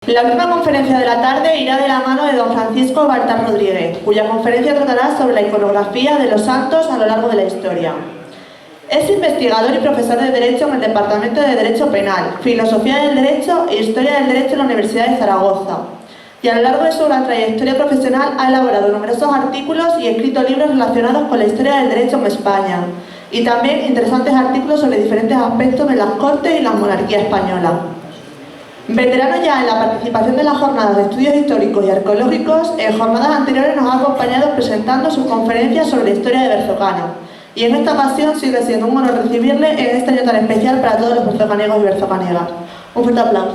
La última conferencia de la tarde irá de la mano de don Francisco Baltar Rodríguez, cuya conferencia tratará sobre la iconografía de los santos a lo largo de la historia. Es investigador y profesor de Derecho en el Departamento de Derecho Penal, Filosofía del Derecho e Historia del Derecho en la Universidad de Zaragoza. Y a lo largo de su gran trayectoria profesional ha elaborado numerosos artículos y escrito libros relacionados con la historia del derecho en España. Y también interesantes artículos sobre diferentes aspectos de las Cortes y la monarquía española. Veterano ya en la participación de las jornadas de estudios históricos y arqueológicos, en jornadas anteriores nos ha acompañado presentando sus conferencias sobre la historia de Berzocana. Y en esta ocasión sigue siendo un honor recibirle en este año tan especial para todos los berzocanegos y berzocanegas. Un fuerte aplauso.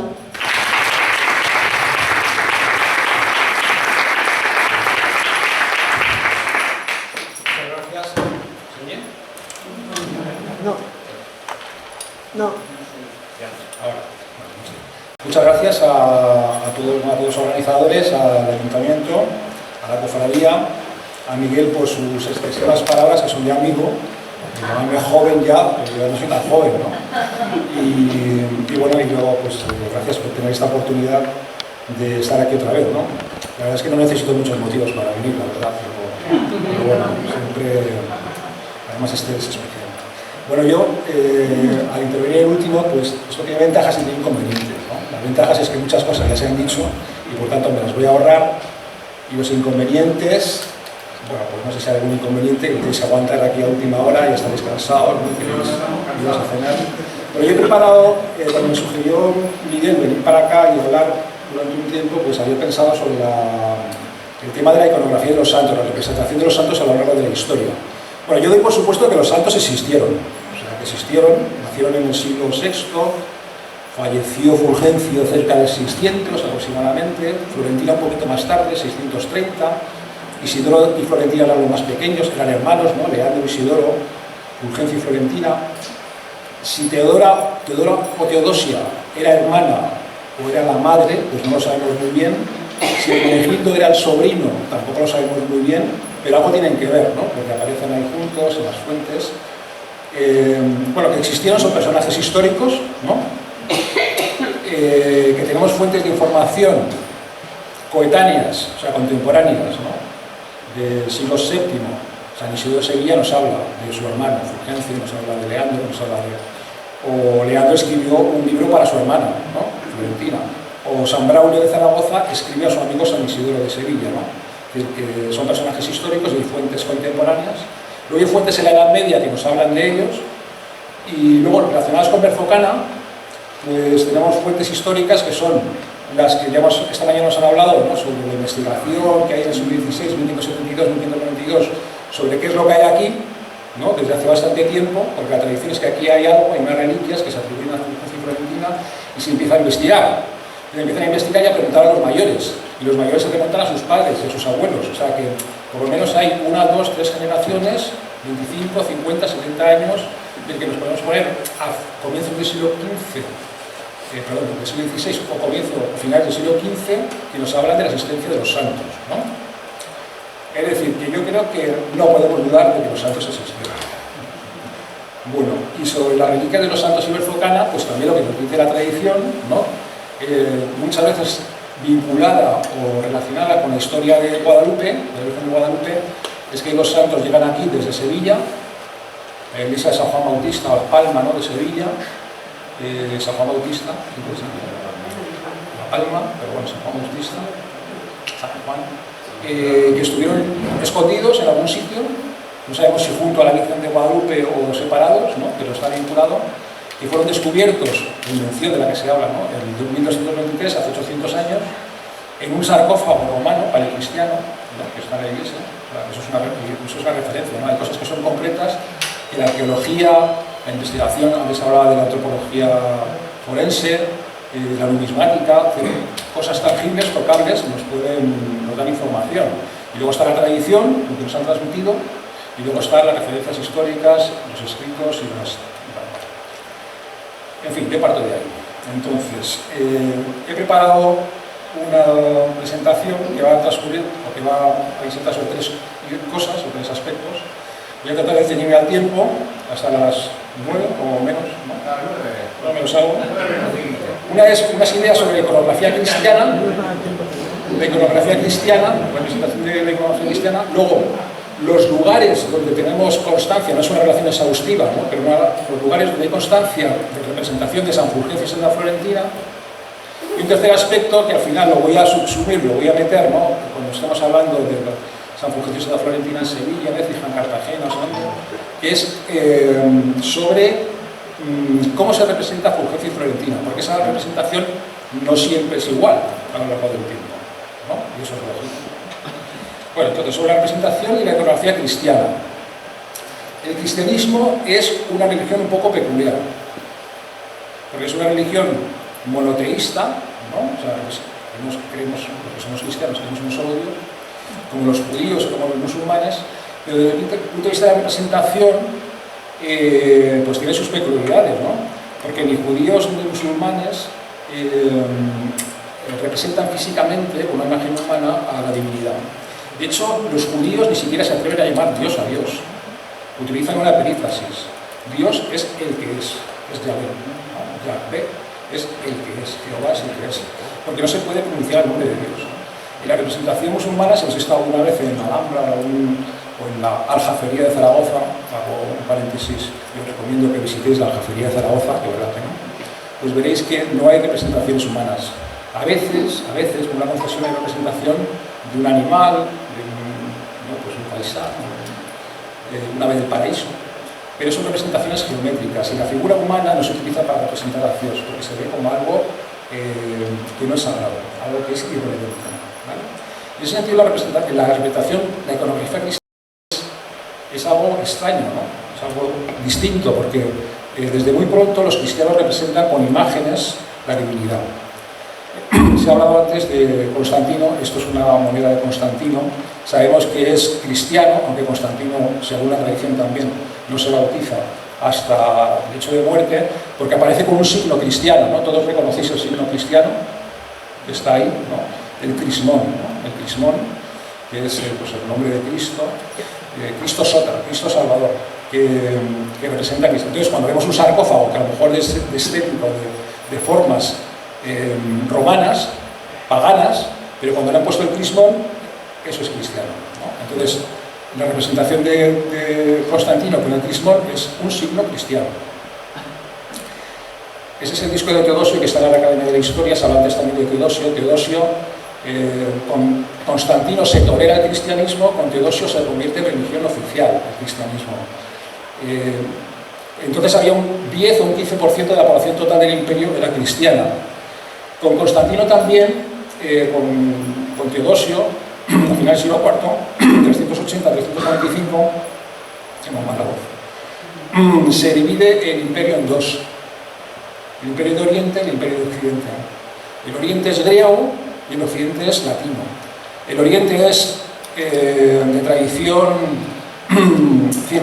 Muchas gracias a todos los organizadores, al Ayuntamiento, a la Cofradía, a Miguel por sus expresivas palabras, que son de amigo, llamarme joven ya, pero yo no soy tan joven, ¿no? Y bueno, y luego pues gracias por tener esta oportunidad de estar aquí otra vez, ¿no? La verdad es que no necesito muchos motivos para venir, la verdad, pero bueno, siempre, además este es especial. Bueno, yo, al intervenir el último, pues esto tiene ventajas y tiene inconvenientes, ¿no? Las ventajas es que muchas cosas ya se han dicho y por tanto me las voy a ahorrar, y los inconvenientes, bueno, pues no sé si hay algún inconveniente, que tenéis que aguantar aquí a última hora y estaréis cansados, ¿no? Que ibas a cenar. Pero yo he preparado, cuando me sugirió Miguel venir para acá y hablar durante un tiempo, pues había pensado sobre el tema de la iconografía de los santos, la representación de los santos a lo largo de la historia. Bueno, yo doy por supuesto que los santos existieron, o sea, que existieron, nacieron en el siglo VI, falleció Fulgencio cerca de 600 aproximadamente, Florentina un poquito más tarde, 630, Isidoro y Florentina eran los más pequeños, eran hermanos, ¿no? Leandro y Isidoro, Fulgencio y Florentina. Si Teodora o Teodosia era hermana o era la madre, pues no lo sabemos muy bien. Si Hermenegildo era el sobrino, tampoco lo sabemos muy bien, pero algo tienen que ver, ¿no? Porque aparecen ahí juntos en las fuentes. Bueno, que existieron son personajes históricos, ¿no? Que tenemos fuentes de información coetáneas, o sea, contemporáneas, ¿no? Del siglo VII. San Isidoro de Sevilla nos habla de su hermano, Fulgencio, nos habla de Leandro, nos habla de... O Leandro escribió un libro para su hermana, ¿no? Florentina. O San Braulio de Zaragoza escribió a su amigo San Isidoro de Sevilla, ¿no? Que son personajes históricos y hay fuentes contemporáneas. Luego hay fuentes en la Edad Media que nos hablan de ellos. Y luego, relacionadas con Berzocana, pues tenemos fuentes históricas que son las que ya esta mañana nos han hablado, ¿no? Sobre la investigación que hay en el siglo XVI, 1572, 1592, sobre qué es lo que hay aquí, ¿no? Desde hace bastante tiempo, porque la tradición es que aquí hay algo, hay unas reliquias que se atribuyen a Fulgencio y Florentina, y se empieza a investigar. Y empiezan a investigar y a preguntar a los mayores, y los mayores se preguntan a sus padres y a sus abuelos, o sea que por lo menos hay 1, 2, 3 generaciones, 25, 50, 70 años, del que nos podemos poner a comienzos del siglo XV, del siglo XVI o finales del siglo XV, que nos hablan de la existencia de los santos, ¿no? Es decir, que yo creo que no podemos dudar de que los santos existieron. Bueno, y sobre la reliquia de los santos y Berzocana, pues también lo que nos dice la tradición, ¿no? Muchas veces vinculada o relacionada con la historia de Guadalupe, de la Virgen de Guadalupe, es que los santos llegan aquí desde Sevilla, la iglesia de San Juan Bautista, o Palma, ¿no? De Sevilla, San Juan Bautista, La Palma, pero bueno, San Juan Bautista, San Juan, que estuvieron escondidos en algún sitio, no sabemos si junto a la Virgen de Guadalupe o separados, ¿no? Pero está vinculado, que fueron descubiertos, la invención de la que se habla, ¿no? En 1223, hace 800 años, en un sarcófago romano, paleocristiano, ¿no? Que está en la iglesia. Eso es una referencia, ¿no? Hay cosas que son concretas, que la arqueología, la investigación, antes hablaba de la antropología forense, la numismática, cosas tangibles, tocables, nos dan información. Y luego está la tradición, lo que nos han transmitido, y luego están las referencias históricas, los escritos y las... En fin, yo parto de ahí. Entonces, he preparado una presentación que va a transcurrir, o que va a insertar sobre 3 cosas, sobre 3 aspectos. Voy a tratar de ceñirme al tiempo hasta las 9 o menos, ¿no? No menos algo. Una es unas ideas sobre la iconografía cristiana, la representación de la iconografía cristiana, luego los lugares donde tenemos constancia, no es una relación exhaustiva, ¿no? Pero los lugares donde hay constancia de representación de San Fulgencio y Santa Florentina. Y un tercer aspecto que al final lo voy a subsumir, lo voy a meter, ¿no? Cuando estamos hablando de San Fulgencio y Santa Florentina en Sevilla, en Écija, en Cartagena, ¿no? Que es sobre cómo se representa Fulgencio y Florentina, porque esa representación no siempre es igual a lo largo del tiempo, ¿no? Y eso es lógico. Bueno, entonces, sobre la representación y la iconografía cristiana. El cristianismo es una religión un poco peculiar, porque es una religión monoteísta, ¿no? O sea, creemos, los que somos cristianos, tenemos un solo Dios, como los judíos o como los musulmanes, pero desde el punto de vista de la representación, pues tiene sus peculiaridades, ¿no? Porque ni judíos ni musulmanes representan físicamente una imagen humana a la divinidad. De hecho, los judíos ni siquiera se atreven a llamar Dios a Dios. Utilizan una perífrasis. Dios es el que es Yahvé, ¿no? Yahvé es el que es, Jehová es el que es. Porque no se puede pronunciar el nombre de Dios. En la representación musulmana, si habéis estado alguna vez en la Alhambra o en la Aljafería de Zaragoza, hago un paréntesis, os recomiendo que visitéis la Aljafería de Zaragoza, que vale la pena, pues veréis que no hay representaciones humanas. A veces, con una concesión hay representación de un animal, pues un paisaje, un ave del paraíso, pero son representaciones geométricas y la figura humana no se utiliza para representar a Dios, porque se ve como algo que no es sagrado, algo que es irreverente, ¿vale? En ese sentido, la representación, la iconografía cristiana es algo extraño, ¿no? Es algo distinto, porque desde muy pronto los cristianos representan con imágenes la divinidad. Se ha hablado antes de Constantino, esto es una moneda de Constantino, sabemos que es cristiano, aunque Constantino, según la tradición también, no se bautiza hasta el hecho de muerte, porque aparece con un signo cristiano, ¿no? Todos reconocéis el signo cristiano, que está ahí, ¿no? El crismón, ¿no? El crismón, que es pues el nombre de Cristo, Cristo Sota, Cristo Salvador, que representa a Cristo. Entonces, cuando vemos un sarcófago, que a lo mejor es estético, de formas romanas, paganas, pero cuando le han puesto el crismón, eso es cristiano, ¿no? Entonces, la representación de Constantino con el crismón es un signo cristiano. Ese es el disco de Teodosio que está en la Academia de la Historia. Se habla antes también de Teodosio. Con Constantino se tolera el cristianismo, con Teodosio se convierte en religión oficial el cristianismo. Entonces había un 10 o un 15% de la población total del imperio que era cristiana. Con Constantino también, con Teodosio, a final del siglo IV, 380-345, tengo más la voz, se divide el imperio en dos: el imperio de Oriente y el imperio de Occidente. El Oriente es griego y el Occidente es latino. El Oriente es de tradición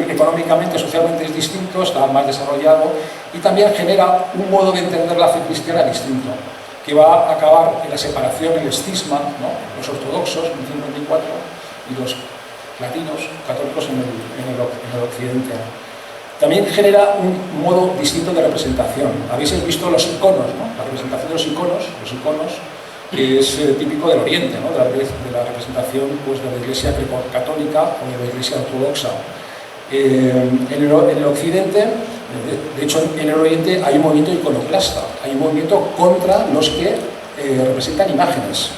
económicamente, socialmente es distinto, está más desarrollado y también genera un modo de entender la fe cristiana distinto, que va a acabar en la separación, el escisma, ¿no? Los ortodoxos en 1054 y los latinos, católicos en el occidente. También genera un modo distinto de representación. Habéis visto los iconos, ¿no? La representación de los iconos, que es típico del Oriente, ¿no? de la representación pues, de la Iglesia católica o de la Iglesia ortodoxa. En el Occidente, de hecho en el Oriente hay un movimiento iconoclasta, hay un movimiento contra los que representan imágenes.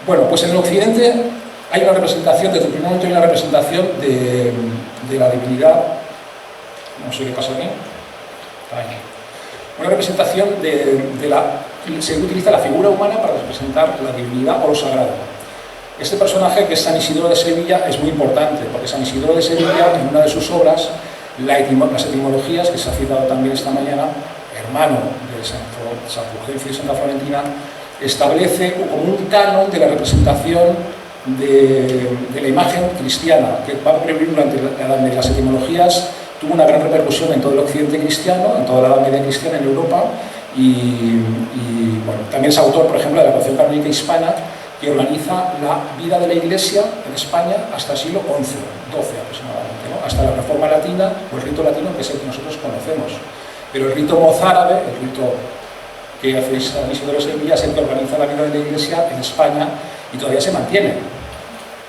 Bueno, pues en el Occidente hay una representación, desde el primer momento hay una representación de la divinidad, no sé qué pasa aquí, una representación se utiliza la figura humana para representar la divinidad o lo sagrado. Este personaje, que es San Isidoro de Sevilla, es muy importante, porque San Isidoro de Sevilla, en una de sus obras, las etimologías, que se ha citado también esta mañana, hermano de San Fulgencio y Santa Florentina, establece como un canon de la representación de la imagen cristiana, que va a prevenir durante la Edad Media. Las etimologías tuvo una gran repercusión en todo el occidente cristiano, en toda la Edad Media cristiana en Europa, y bueno, también es autor, por ejemplo, de la Colección Canónica Hispana, que organiza la vida de la Iglesia en España hasta el siglo XI, XII aproximadamente, ¿no? Hasta la Reforma Latina, o el rito latino, que es el que nosotros conocemos. Pero el rito mozárabe, el rito que hace San Isidoro de Sevilla, es el que organiza la vida de la Iglesia en España y todavía se mantiene.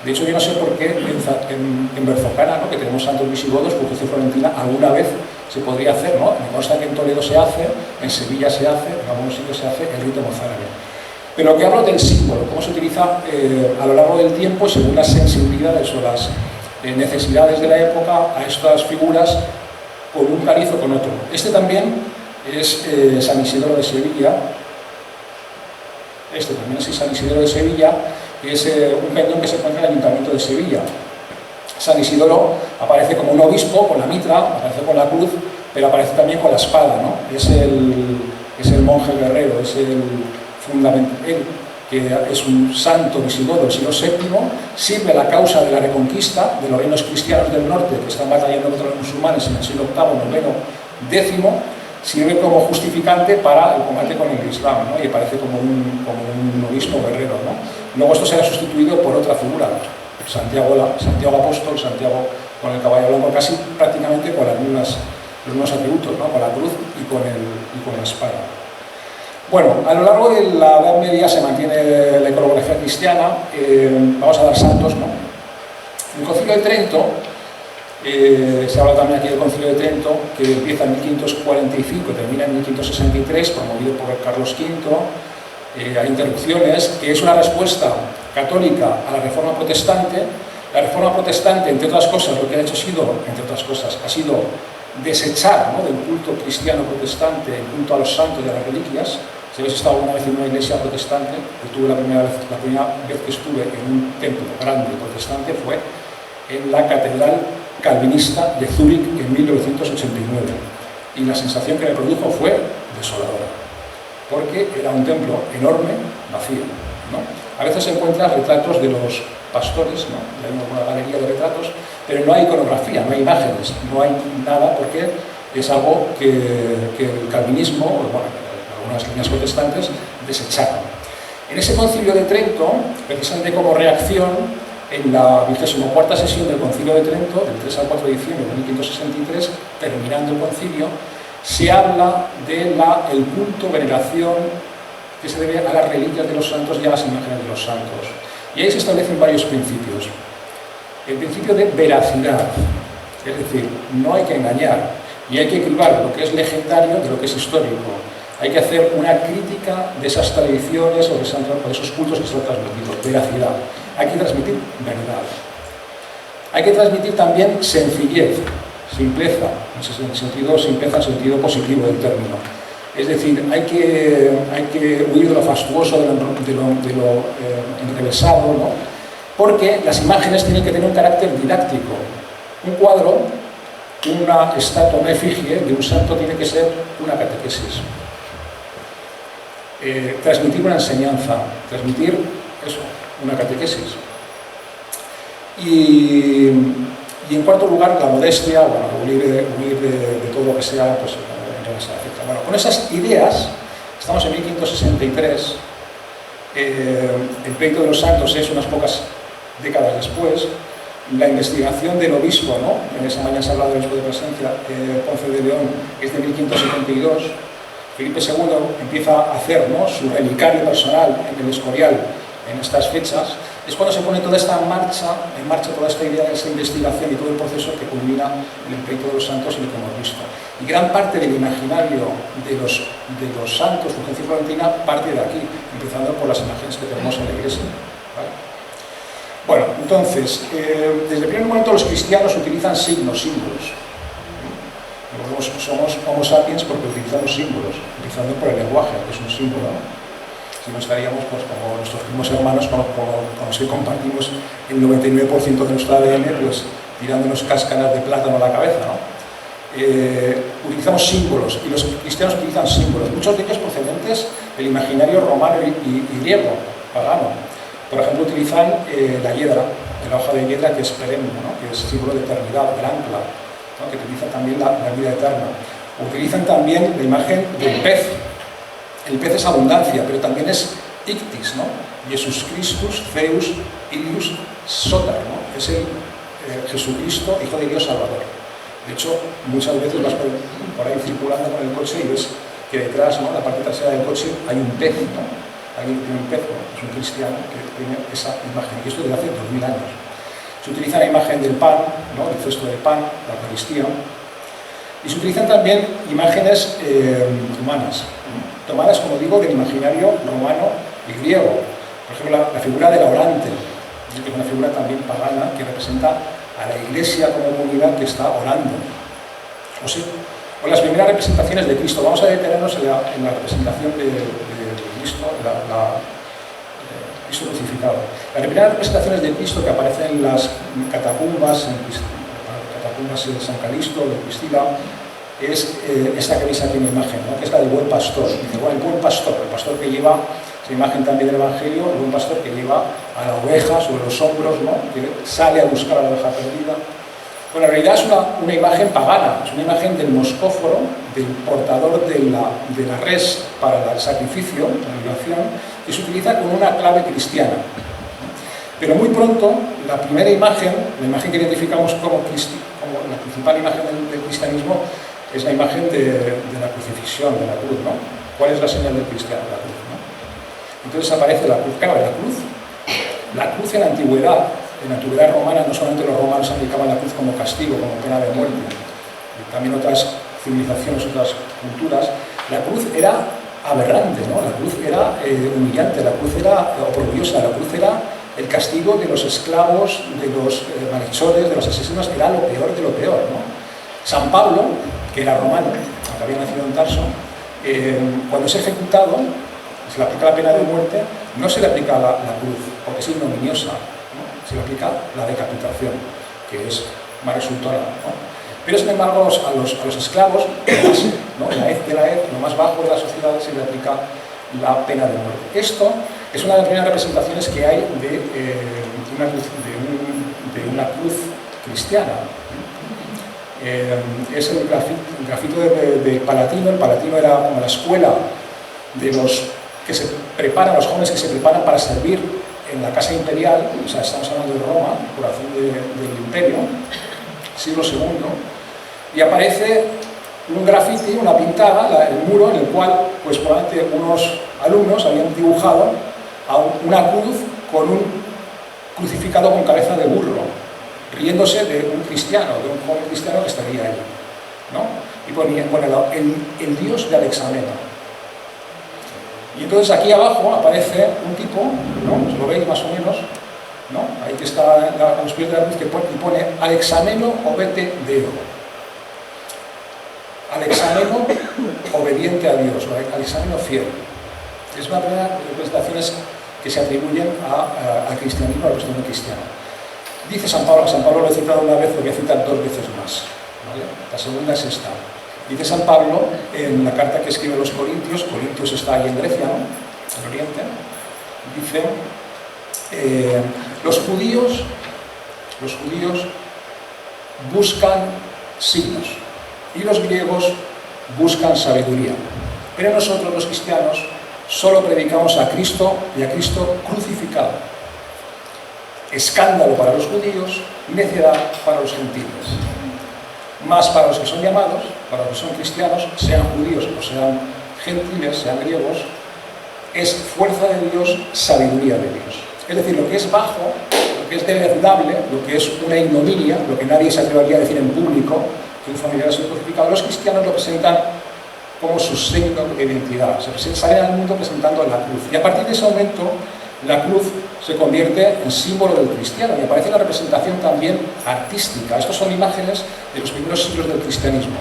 De hecho, yo no sé por qué en Berzocana, ¿no?, que tenemos santos visigodos, por José Florentina, alguna vez se podría hacer, ¿no? Me consta que en Toledo se hace, en Sevilla se hace, en algunos sitios se hace el rito mozárabe. Pero lo que hablo del símbolo, cómo se utiliza a lo largo del tiempo, según las sensibilidades o las necesidades de la época, a estas figuras con un cariz o con otro. Este también es San Isidoro de Sevilla. Este también es San Isidoro de Sevilla, que es un pendón que se encuentra en el Ayuntamiento de Sevilla. San Isidoro aparece como un obispo con la mitra, aparece con la cruz, pero aparece también con la espada, ¿no? Es el monje guerrero, es el fundamental, que es un santo visigodo del siglo VII, sirve la causa de la reconquista de los reinos cristianos del norte que están batallando contra los musulmanes en el siglo VIII, IX, X, sirve como justificante para el combate con el Islam, ¿no? Y aparece como un obispo guerrero, ¿no? Luego esto será sustituido por otra figura, Santiago Apóstol, Santiago con el caballo blanco, casi prácticamente con los mismos atributos, ¿no? Con la cruz y con la espada. Bueno, a lo largo de la Edad Media se mantiene la iconografía cristiana. Vamos a dar santos, ¿no? El Concilio de Trento, se habla también aquí del Concilio de Trento, que empieza en 1545 y termina en 1563, promovido por Carlos V. Hay interrupciones, que es una respuesta católica a la Reforma Protestante. La Reforma Protestante, entre otras cosas, lo que ha hecho ha sido desechar, ¿no?, del culto cristiano protestante el culto a los santos y a las reliquias. Si habéis estado alguna vez en una iglesia protestante, la primera vez que estuve en un templo grande protestante fue en la Catedral Calvinista de Zúrich en 1989. Y la sensación que me produjo fue desoladora, porque era un templo enorme, vacío, ¿no? A veces se encuentran retratos de los pastores, ¿no? Hay una galería de retratos, pero no hay iconografía, no hay imágenes, no hay nada, porque es algo que el calvinismo, bueno, algunas líneas protestantes, desecharon. En ese Concilio de Trento, precisamente como reacción, en la 24ª sesión del Concilio de Trento, del 3 al 4 de diciembre de 1563, terminando el concilio, se habla del culto, veneración que se debe a las reliquias de los santos y a las imágenes de los santos. Y ahí se establecen varios principios. El principio de veracidad, es decir, no hay que engañar y hay que cribar lo que es legendario de lo que es histórico. Hay que hacer una crítica de esas tradiciones o de esos cultos que se han transmitido. Veracidad. Hay que transmitir verdad. Hay que transmitir también sencillez, simpleza, en sentido positivo del término. Es decir, hay que huir de lo fastuoso, de lo enrevesado, ¿no? Porque las imágenes tienen que tener un carácter didáctico. Un cuadro, una estatua, una efigie de un santo tiene que ser una catequesis. Transmitir una enseñanza, transmitir eso, una catequesis. Y en cuarto lugar, la modestia, bueno, huir de todo lo que sea, pues, bueno, con esas ideas, estamos en 1563, el pleito de los santos es unas pocas décadas después, la investigación del obispo, ¿no? En esa mañana se ha hablado del obispo de Presencia, Ponce de León, es de 1572, Felipe II empieza a hacer, ¿no?, su relicario personal en el Escorial en estas fechas. Es cuando se pone toda esta en marcha toda esta idea, esta investigación y todo el proceso que culmina en el pleito de los santos y lo que hemos visto. Y gran parte del imaginario de los santos, Fulgencio y Florentina, parte de aquí, empezando por las imágenes que tenemos en la iglesia, ¿vale? Bueno, entonces, desde el primer momento los cristianos utilizan símbolos. Somos homo sapiens porque utilizamos símbolos, utilizando por el lenguaje, que es un símbolo, ¿no? Si no estaríamos, pues, como nuestros primos hermanos, con los que compartimos el 99% de nuestro ADN, pues, tirándonos cáscaras de plátano a la cabeza, ¿no? Utilizamos símbolos, y los cristianos utilizan símbolos, muchos de ellos procedentes del imaginario romano y griego, pagano. Por ejemplo, utilizan la hiedra, la hoja de hiedra, que es perenne, ¿no?, que es símbolo de eternidad, del ancla, ¿no?, que utiliza también la vida eterna. Utilizan también la imagen del pez. El pez es abundancia, pero también es ictis, ¿no? Jesus Christus, Zeus, Ilius, Soter, ¿no? Es el Jesucristo, Hijo de Dios Salvador. De hecho, muchas veces vas por ahí circulando con el coche y ves que detrás, ¿no?, en la parte trasera del coche, hay un pez, ¿no? Alguien que tiene un pez, bueno, es un cristiano que tiene esa imagen, y esto desde hace 2000 años. Se utiliza la imagen del pan, ¿no?, el cesto del pan, la Eucaristía, y se utilizan también imágenes humanas, tomadas, como digo, del imaginario romano y griego. Por ejemplo, la figura del orante, que es una figura también pagana que representa a la Iglesia como comunidad que está orando. O las primeras representaciones de Cristo. Vamos a detenernos en la representación de Cristo, Cristo crucificado. Las primeras representaciones de Cristo que aparecen en las catacumbas, de San Calixto, de Priscila, es esta que veis aquí en la imagen, ¿no?, que es la del buen pastor. Dice, bueno, el buen pastor, el pastor que lleva, esa imagen también del Evangelio, el buen pastor que lleva a la oveja sobre los hombros, ¿no?, que sale a buscar a la oveja perdida. Bueno, en realidad es una imagen pagana, es una imagen del moscóforo, del portador de la res para el sacrificio, la libación, que se utiliza con una clave cristiana. Pero muy pronto, la primera imagen, la imagen que identificamos como la principal imagen del cristianismo, es la imagen de la crucifixión, de la cruz, ¿no? ¿Cuál es la señal del cristiano? La cruz, ¿no? Entonces aparece la cruz. Claro, la cruz en la antigüedad romana, no solamente los romanos aplicaban la cruz como castigo, como pena de muerte, también otras civilizaciones, otras culturas, la cruz era aberrante, ¿no? La cruz era humillante, la cruz era oprobiosa, la cruz era el castigo de los esclavos, de los malhechores, de los asesinos, era lo peor de lo peor, ¿no? San Pablo, que era romano, que había nacido en Tarso, cuando es ejecutado, se le aplica la pena de muerte, no se le aplica la cruz, porque es ignominiosa, ¿no? Se le aplica la decapitación, que es más resultona, ¿no? Pero sin embargo a los esclavos, ¿no?, la hez de la hez, lo más bajo de la sociedad, se le aplica la pena de muerte. Esto es una de las primeras representaciones que hay de una cruz cristiana. Es el grafito de Palatino. El Palatino era como la escuela de los que se preparan, los jóvenes que se preparan para servir en la casa imperial, o sea, estamos hablando de Roma, el corazón del imperio, siglo II, y aparece un grafiti, una pintada, el muro en el cual, pues probablemente unos alumnos habían dibujado una cruz con un crucificado con cabeza de burro, riéndose de un cristiano, de un joven cristiano que estaría ahí, ¿no? Y ponía el dios de Alexameno. Y entonces aquí abajo aparece un tipo, ¿no?, lo veis más o menos, ¿no?, ahí que está a los pies de la cruz, que pone Alexameno obete Deo. Alexameno obediente a Dios, o Alexameno fiel. Es una de las representaciones que se atribuyen al cristianismo, a la cuestión cristiana. Dice San Pablo lo he citado una vez, lo voy a citar 2 veces más, ¿vale? La segunda es esta. Dice San Pablo en la carta que escribe a los Corintios está ahí en Grecia, ¿no?, en Oriente, dice, los judíos buscan signos y los griegos buscan sabiduría, pero nosotros los cristianos solo predicamos a Cristo y a Cristo crucificado. Escándalo para los judíos y necedad para los gentiles. Más para los que son llamados, para los que son cristianos, sean judíos o sean gentiles, sean griegos, es fuerza de Dios, sabiduría de Dios. Es decir, lo que es bajo, lo que es deleznable, lo que es una ignominia, lo que nadie se atrevería a decir en público, que un familiar ha sido crucificado, los cristianos lo presentan como su signo de identidad. Se salen al mundo presentando la cruz. Y a partir de ese momento, la cruz se convierte en símbolo del cristiano y aparece la representación también artística. Estos son imágenes de los primeros siglos del cristianismo.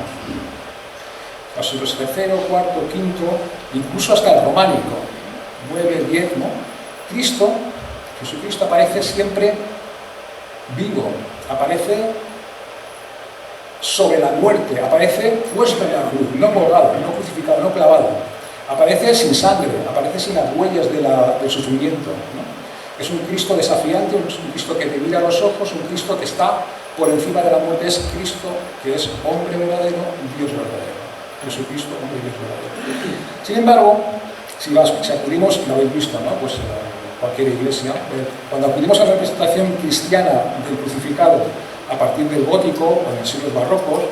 Los siglos III, IV, V, incluso hasta el románico, 9, 10, ¿no? Jesucristo aparece siempre vivo, aparece sobre la muerte, aparece puesto en la cruz, no colgado, no crucificado, no clavado. Aparece sin sangre, aparece sin las huellas del sufrimiento, ¿no? Es un Cristo desafiante, es un Cristo que te mira a los ojos, un Cristo que está por encima de la muerte. Es Cristo que es hombre verdadero y Dios verdadero. Jesucristo, hombre y Dios verdadero. Sin embargo, si acudimos, lo habéis visto, ¿no?, pues cualquier iglesia, cuando acudimos a la representación cristiana del crucificado a partir del gótico o en los siglos barrocos,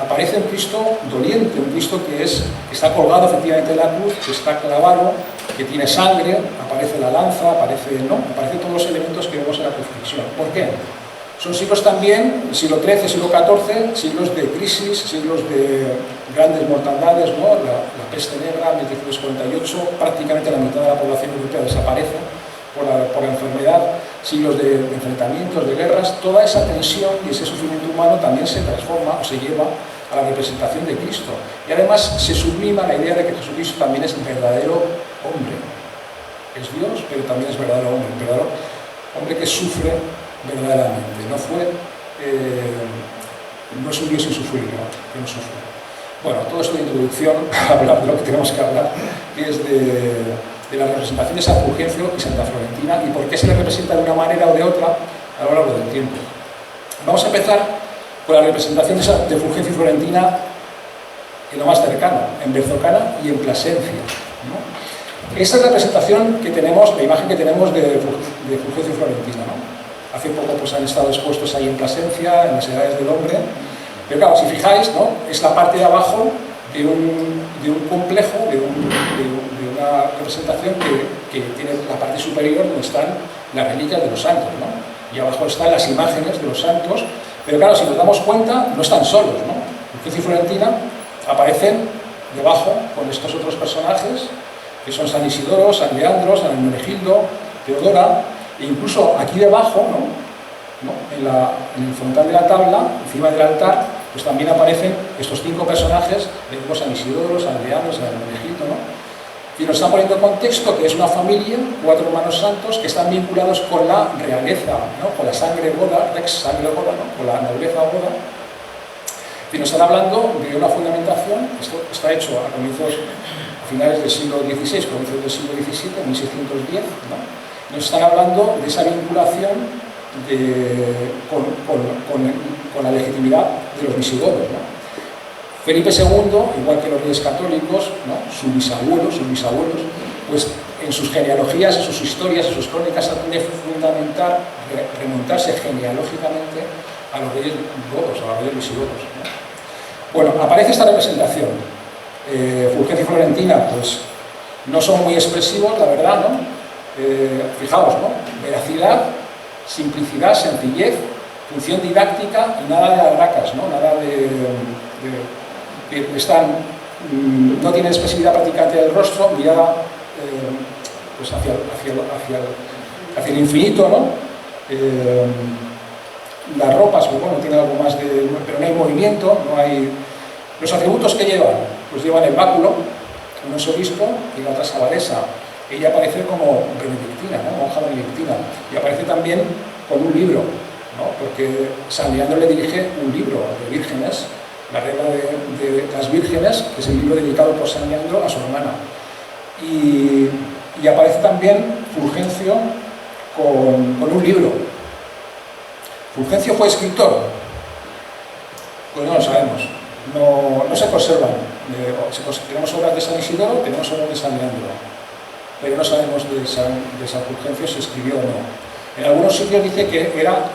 Aparece un Cristo doliente, un Cristo que está colgado efectivamente de la cruz, que está clavado, que tiene sangre, aparece la lanza, aparecen todos los elementos que vemos en la crucifixión. ¿Por qué? Son siglos también, siglo XIII, siglo XIV, siglos de crisis, siglos de grandes mortandades, ¿no? La peste negra, 1548, prácticamente la mitad de la población europea desaparece por la enfermedad, siglos de enfrentamientos, de guerras. Toda esa tensión y ese sufrimiento humano también se transforma o se lleva a la representación de Cristo. Y además se sublima la idea de que Jesucristo también es verdadero hombre. Es Dios, pero también es verdadero hombre, un verdadero hombre que sufre verdaderamente. No es un Dios sin sufrir, que no sufre. Bueno, todo esto de introducción, hablar de lo que tenemos que hablar, que es de las representaciones de San Fulgencio y Santa Florentina y por qué se les representa de una manera o de otra a lo largo del tiempo. Vamos a empezar con la representación de Fulgencio y Florentina en lo más cercano, en Berzocana y en Plasencia, ¿no? Esta es la representación que tenemos, la imagen que tenemos de Fulgencio y Florentina, ¿no? Hace poco pues, han estado expuestos ahí en Plasencia, en las Edades del Hombre, pero claro, si fijáis, ¿no? Es la parte de abajo de un complejo, de una representación que tiene la parte superior donde están las reliquias de los santos, ¿no? Y abajo están las imágenes de los santos, pero claro, si nos damos cuenta, no están solos, ¿no? Fulgencio y Florentina aparecen debajo con estos otros personajes, que son San Isidoro, San Leandro, San Hermenegildo, Teodora, e incluso aquí debajo, en el frontal de la tabla, encima del altar, pues también aparecen estos 5 personajes, de San Isidoro, San Leandro, San Hermenegildo, ¿no? Y nos están poniendo en contexto que es una familia, 4 hermanos santos, que están vinculados con la realeza, ¿no? Con la sangre goda, rex sangre goda, ¿no? Con la nobleza goda. Y nos están hablando de una fundamentación, esto está hecho a finales del siglo XVI, comienzos del siglo XVII, 1610, ¿no? Nos están hablando de esa vinculación con la legitimidad de los visigodos, ¿no? Felipe II, igual que los reyes católicos, ¿no? sus bisabuelos, pues en sus genealogías, en sus historias, en sus crónicas, tratan de remontarse genealógicamente a los reyes godos, a los reyes visigodos, ¿no? Bueno, aparece esta representación. Fulgencio y Florentina, pues no son muy expresivos, la verdad, ¿no? Fijaos, ¿no? Veracidad, simplicidad, sencillez, función didáctica y nada de adracas, ¿no? Nada no tiene expresividad prácticamente del rostro, mirada pues hacia el infinito, ¿no? Las ropas, pues bueno, tiene algo más pero no hay movimiento, no hay... Los atributos que llevan, pues llevan el báculo, uno es obispo y la otra es abadesa. Ella aparece como benedictina, ¿no? Monja benedictina, y aparece también con un libro, ¿no? Porque San Leandro le dirige un libro de vírgenes, la regla de las vírgenes, que es el libro dedicado por San Leandro a su hermana. Y aparece también Fulgencio con un libro. ¿Fulgencio fue escritor? Pues no lo sabemos, no se conservan. Tenemos obras de San Isidoro, tenemos obras de San Leandro, pero no sabemos de San Fulgencio si escribió o no. En algunos sitios dice que era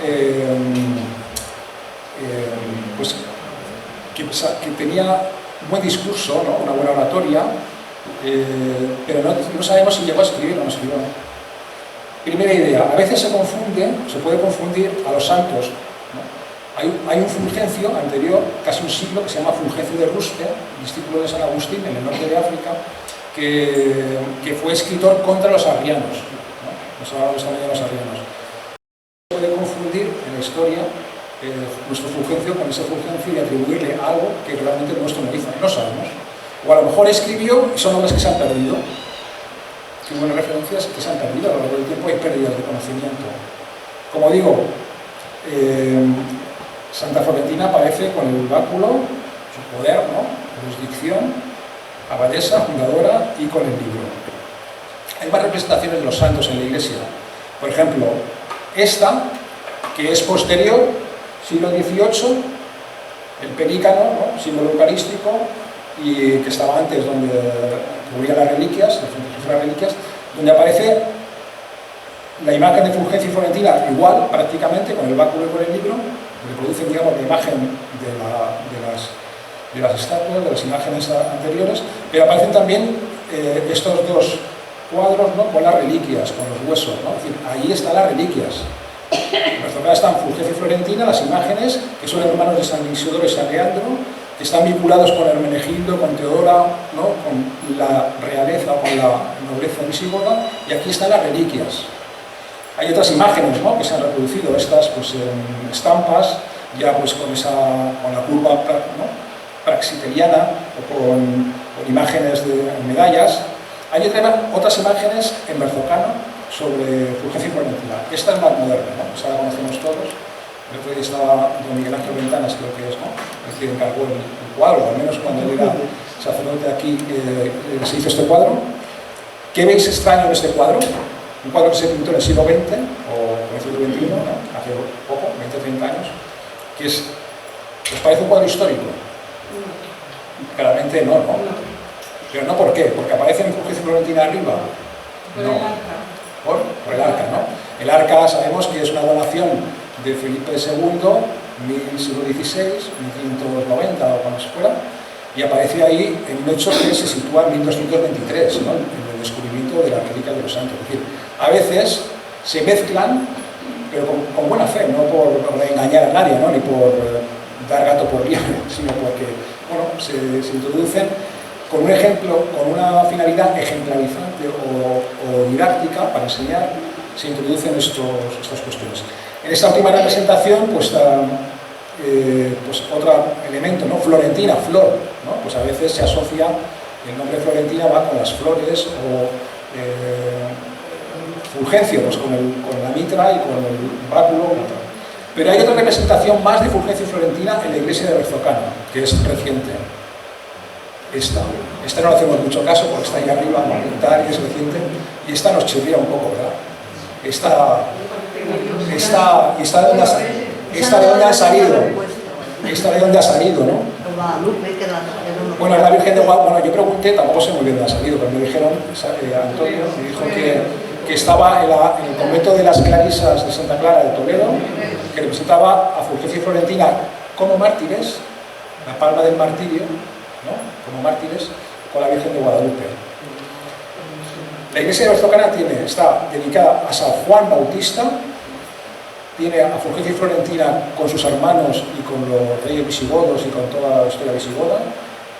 pues, que tenía un buen discurso, ¿no? Una buena oratoria, pero no sabemos si llegó a escribir o no escribió. Primera idea, a veces se puede confundir a los santos, ¿no? Hay un Fulgencio anterior, casi un siglo, que se llama Fulgencio de Ruspe, discípulo de San Agustín en el norte de África, que fue escritor contra los arrianos, ¿no? Los arrianos. Se puede confundir en la historia nuestro Fulgencio con ese Fulgencio y atribuirle algo que realmente nuestro no hizo, no sabemos. O a lo mejor escribió y son obras que se han perdido. Hay buenas referencias que se han perdido a lo largo del tiempo, hay pérdidas de conocimiento. Como digo, Santa Florentina aparece con el báculo, su poder, ¿no? Jurisdicción, abadesa, fundadora y con el libro. Hay más representaciones de los santos en la iglesia. Por ejemplo, esta, que es posterior, siglo XVIII, el pelícano, ¿no? Símbolo eucarístico, y que estaba antes donde huía las reliquias, donde aparece la imagen de Fulgencio y Florentina igual, prácticamente, con el báculo y con el libro, reproducen, digamos, la imagen de las estatuas, de las imágenes anteriores, pero aparecen también estos dos cuadros, ¿no?, con las reliquias, con los huesos, ¿no? Es decir, ahí están las reliquias. En Berzocana están Fulgencio y Florentina, las imágenes, que son hermanos de San Isidoro y San Leandro, que están vinculados con Hermenegildo, con Teodora, ¿no?, con la realeza, con la nobleza visigoda, y aquí están las reliquias. Hay otras imágenes, ¿no?, que se han reproducido, estas pues en estampas, ya pues con la curva, ¿no?, praxiteliana, o con imágenes de medallas. Hay otras imágenes en berzocano sobre Fulgencio y Florentina. Esta es más moderna, ¿no?, esa la conocemos todos. El otro día estaba don Miguel Ángel Ventanas, creo que es, ¿no?, el que encargó el cuadro, al menos cuando él era sacerdote aquí, se hizo este cuadro. ¿Qué veis extraño en este cuadro? Un cuadro que se pintó en el siglo XX, o en el siglo XXI, ¿no?, hace poco, 20 o 30 años, que es, ¿os parece un cuadro histórico? Claramente no, ¿no? Pero no, ¿por qué? ¿Porque aparece en Fulgencio y Florentina arriba? No. Por el arca, ¿no? El arca sabemos que es una donación de Felipe II, siglo XVI, 1590 o cuando se fuera, y aparece ahí en un hecho que se sitúa en 1223, ¿no?, en el descubrimiento de la reliquia de los santos. Es decir, a veces se mezclan, pero con buena fe, no por engañar a nadie, ¿no?, ni por dar gato por liebre, sino porque, bueno, se introducen con un ejemplo, con una finalidad ejemplarizante o didáctica para enseñar, se introducen estas cuestiones. En esta última representación, pues otro elemento, ¿no?, Florentina, flor, ¿no?, pues a veces se asocia, el nombre Florentina va con las flores, o Fulgencio, pues con la mitra y con el báculo. Pero hay otra representación más de Fulgencio y Florentina en la iglesia de Berzocana, que es reciente. Esta no le hacemos mucho caso porque está ahí arriba, en altar, y es reciente, y esta nos chirría un poco, ¿verdad? Esta de dónde ha salido. Esta de dónde ha salido, ¿no? Bueno, es la Virgen de Guadalupe. Bueno, yo pregunté, tampoco sé muy bien dónde ha salido, pero me dijeron, Antonio me dijo que estaba en el convento de las Clarisas de Santa Clara de Toledo, que representaba a Fulgencio y Florentina como mártires, la palma del martirio, ¿no?, como mártires, con la Virgen de Guadalupe. La iglesia de Berzocana está dedicada a San Juan Bautista, tiene a Fulgencio y Florentina con sus hermanos y con los reyes visigodos y con toda la historia visigoda,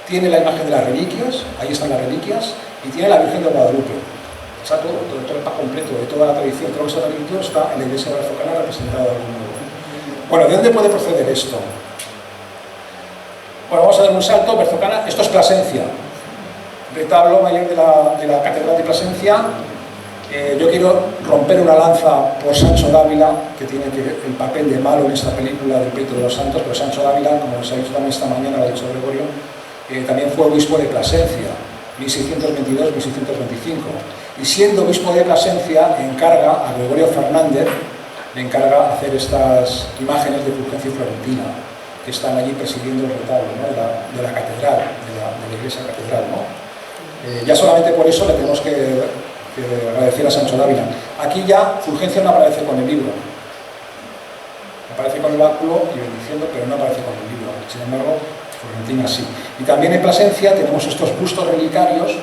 tiene la imagen de las reliquias, ahí están las reliquias, y tiene la Virgen de Guadalupe. Está todo el pack completo de toda la tradición, todo lo que se ha transmitido está en la iglesia de Berzocana representada de algún modo. Bueno, ¿de dónde puede proceder esto? Bueno, vamos a dar un salto. Berzocana, esto es Plasencia, retablo mayor de la catedral de Plasencia. Yo quiero romper una lanza por Sancho Dávila, que tiene el papel de malo en esta película del Pleito de los Santos, pero Sancho Dávila, como se ha dicho también esta mañana, lo ha dicho Gregorio, también fue obispo de Plasencia, 1622-1625, y siendo obispo de Plasencia encarga a Gregorio Fernández, le encarga hacer estas imágenes de Fulgencio y Florentina, que están allí presidiendo el retablo, ¿no?, de la catedral, de la iglesia catedral, ¿no? Ya solamente por eso le tenemos que agradecer a Sancho Dávila. Aquí ya Fulgencio no aparece con el libro, aparece con el báculo y bendiciendo, pero no aparece con el libro. Sin embargo, Florentina sí. Y también en Plasencia tenemos estos bustos relicarios,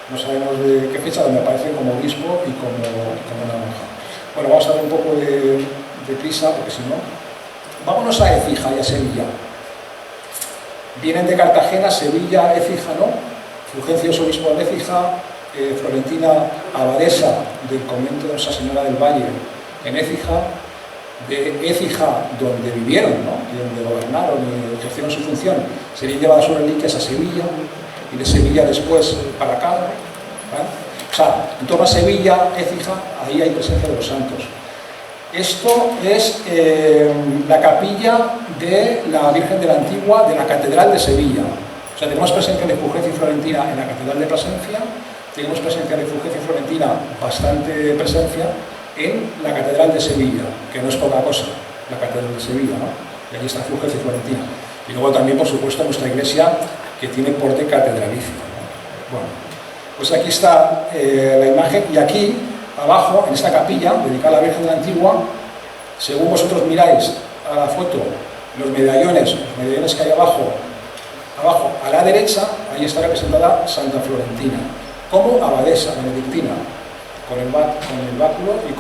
no sabemos de qué fecha, donde aparece como obispo y como una monja. Bueno, vamos a dar un poco de prisa, porque si no... Vámonos a Écija y a Sevilla. Vienen de Cartagena, Sevilla, Écija, ¿no? Fulgencio es obispo de Écija, Florentina, abadesa del convento de Nuestra Señora del Valle en Écija, de Écija, donde vivieron, ¿no?, y donde gobernaron y ejercieron su función, serían llevadas sus reliquias a Sevilla, y de Sevilla después para acá, ¿vale? O sea, en torno a Sevilla, Écija, ahí hay presencia de los santos. Esto es la capilla de la Virgen de la Antigua de la Catedral de Sevilla. O sea, tenemos presencia de Fulgencio y Florentina en la Catedral de Plasencia, tenemos presencia de Fulgencio y Florentina, bastante presencia, en la Catedral de Sevilla, que no es poca cosa, la Catedral de Sevilla, ¿no? Y aquí está Fulgencio y Florentina. Y luego también, por supuesto, nuestra iglesia, que tiene porte catedralicio, ¿no? Bueno, pues aquí está la imagen, y aquí, abajo, en esta capilla, dedicada a la Virgen de la Antigua, según vosotros miráis a la foto los medallones que hay abajo, a la derecha, ahí está representada Santa Florentina, como abadesa benedictina, con el báculo y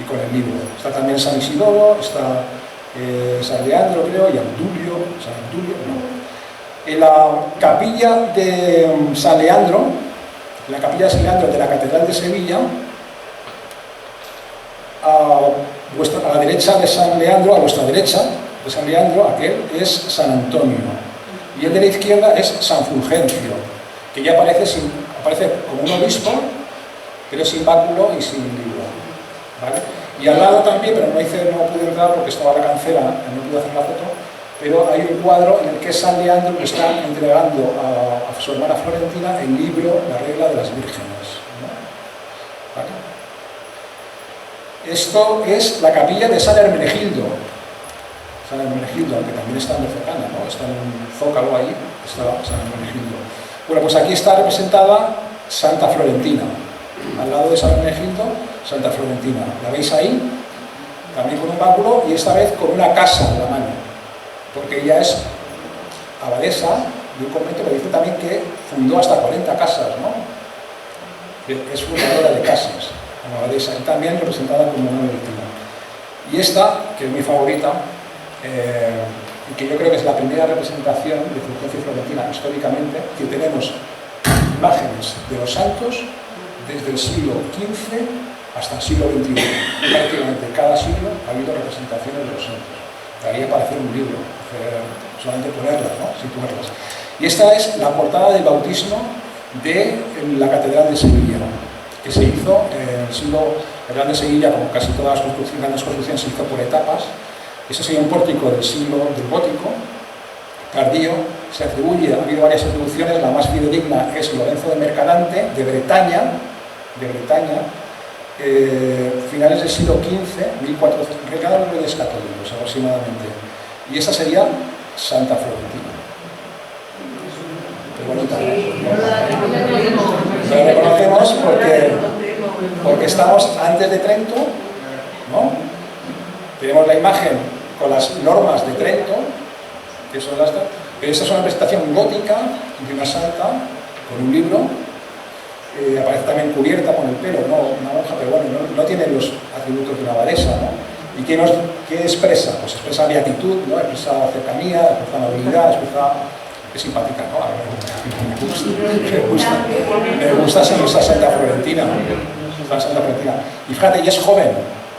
con el libro. Está también San Isidoro, está San Leandro, creo, y San Abdulio, no. En la capilla de San Leandro, de la Catedral de Sevilla, a la derecha de San Leandro, a vuestra derecha de San Leandro, aquel es San Antonio, y el de la izquierda es San Fulgencio, que ya aparece como un obispo, pero sin báculo y sin libro, ¿vale? Y al lado también, pero no pude entrar porque estaba la cancela, no pude hacer la foto, pero hay un cuadro en el que San Leandro le está entregando a su hermana Florentina el libro La Regla de las Vírgenes, ¿no? ¿Vale? Esto es la capilla de San Hermenegildo. San Hermenegildo, aunque también está muy cercana, ¿no? Está en un zócalo ahí, está San Hermenegildo. Bueno, pues aquí está representada Santa Florentina. Al lado de San Hermenegildo, Santa Florentina. ¿La veis ahí? También con un báculo y esta vez con una casa en la mano. Porque ella es abadesa de un convento que dice también que fundó hasta 40 casas, ¿no? Es fundadora de casas, como abadesa, y también representada como una benedictina. Y esta, que es mi favorita, y que yo creo que es la primera representación de Fulgencio y Florentina históricamente, que tenemos imágenes de los santos desde el siglo XV hasta el siglo XXI. Prácticamente cada siglo ha habido representaciones de los santos. Daría para hacer un libro, solamente ponerlas, ¿no? Situarlas. Y esta es la portada del bautismo de la Catedral de Sevilla, que se hizo en el siglo... La Catedral de Sevilla, como casi todas las grandes construcciones, se hizo por etapas. Ese sería un pórtico del siglo del gótico, tardío. Se atribuye, ha habido varias atribuciones, la más fidedigna es Lorenzo de Mercadante, de Bretaña, finales del siglo XV, 1400, recado de Reyes Católicos aproximadamente. Y esa sería Santa Florentina. Qué bonita, ¿no? La reconocemos porque estamos antes de Trento, ¿no? Tenemos la imagen con las normas de Trento, que son las... Pero esta es una presentación gótica de una santa con un libro. Aparece también cubierta con el pelo, no una monja, pero bueno, no tiene los atributos de una abadesa, ¿no? ¿Y qué expresa? Pues expresa beatitud, ¿no? Expresa cercanía, expresa amabilidad, es simpática, ¿no? Me gusta Santa Florentina, y fíjate, y es joven.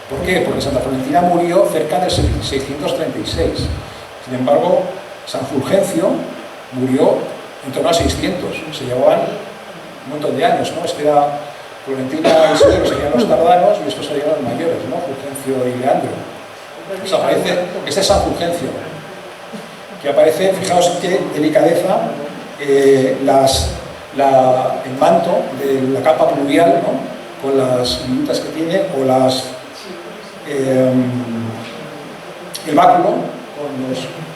¿Por qué? Porque Santa Florentina murió cerca del 636. Sin embargo, San Fulgencio murió en torno a 600. Se llevaban un montón de años, ¿no? Florentina y Isidoro serían los tardanos y estos serían los mayores, ¿no? Fulgencio y Leandro. Pues aparece, este es San Fulgencio, que aparece, fijaos qué delicadeza, el manto de la capa pluvial, ¿no? Con las minutas que tiene, o el báculo, con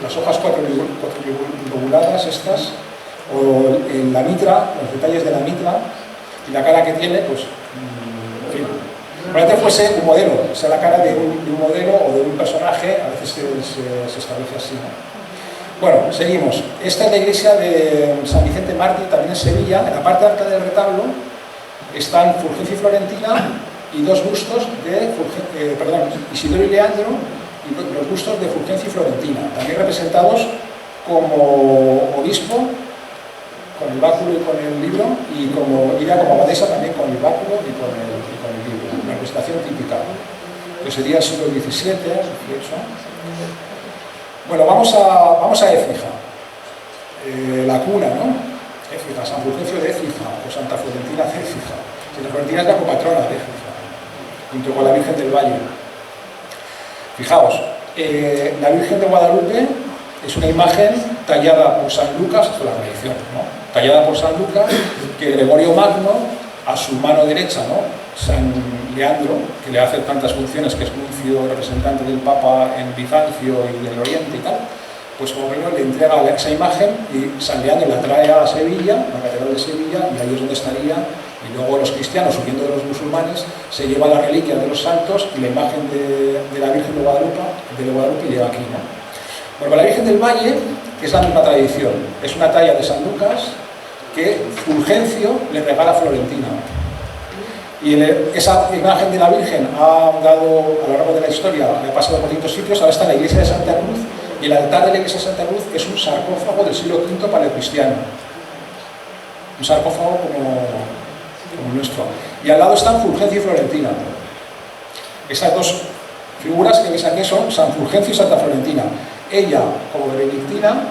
las hojas cuadrilobuladas estas, o la mitra, los detalles de la mitra, y la cara que tiene, pues, en fin. Probablemente fuese un modelo, o sea, la cara de un modelo o de un personaje, a veces se establece así, ¿no? Bueno, seguimos. Esta es la iglesia de San Vicente Mártir, también en Sevilla. En la parte alta del retablo están Fulgencio y Florentina y dos bustos de Isidoro y Leandro, y los bustos de Fulgencio y Florentina, también representados como obispo, con el báculo y con el libro, y como abadesa también con el báculo y con el libro. Una representación típica, que sería el siglo XVII, XVIII. Bueno, vamos a Écija, la cuna, ¿no? Écija, San Fulgencio de Écija, o Santa Florentina de Écija. Santa Florentina es la copatrona de Écija, junto con la Virgen del Valle. Fijaos, la Virgen de Guadalupe es una imagen tallada por San Lucas, esto es la tradición, ¿no? Tallada por San Lucas, que Gregorio Magno, a su mano derecha, ¿no? San Leandro, que le hace tantas funciones, que es nuncio representante del Papa en Bizancio y del Oriente y tal, pues como menos le entrega esa imagen y San Leandro la trae a Sevilla, la Catedral de Sevilla, y ahí es donde estaría Y luego los cristianos, huyendo de los musulmanes, se llevan las reliquias de los santos y la imagen de la Virgen de Guadalupe llega aquí, ¿no? Bueno, la Virgen del Valle es la misma tradición. Es una talla de San Lucas que Fulgencio le regala a Florentina. Y esa imagen de la Virgen ha dado, a lo largo de la historia, ha pasado por distintos sitios. Ahora está en la iglesia de Santa Cruz, y el altar de la iglesia de Santa Cruz es un sarcófago del siglo V paleocristiano. Un sarcófago como nuestro. Y al lado están Fulgencio y Florentina. Esas dos figuras que veis aquí son San Fulgencio y Santa Florentina. Ella, como benedictina,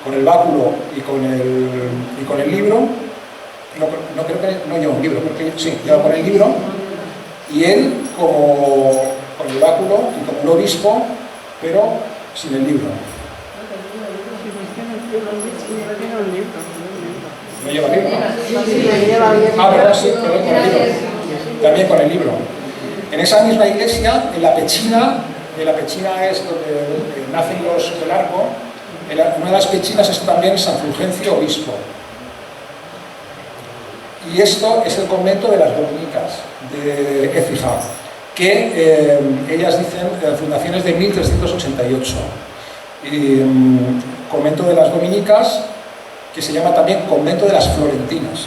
con el báculo y con el libro. No creo que no lleva un libro, porque sí, lleva con el libro. Y él con el báculo y como un obispo, pero sin el libro. ¿No lleva libro? Ah, verdad, sí, pero con el libro. También con el libro. En esa misma iglesia, en la Pechina es donde nacen los del arco, una de las pechinas es también San Fulgencio obispo. Y esto es el convento de las dominicas de Écija, que ellas dicen fundaciones de 1388. Y convento de las dominicas, que se llama también convento de las florentinas,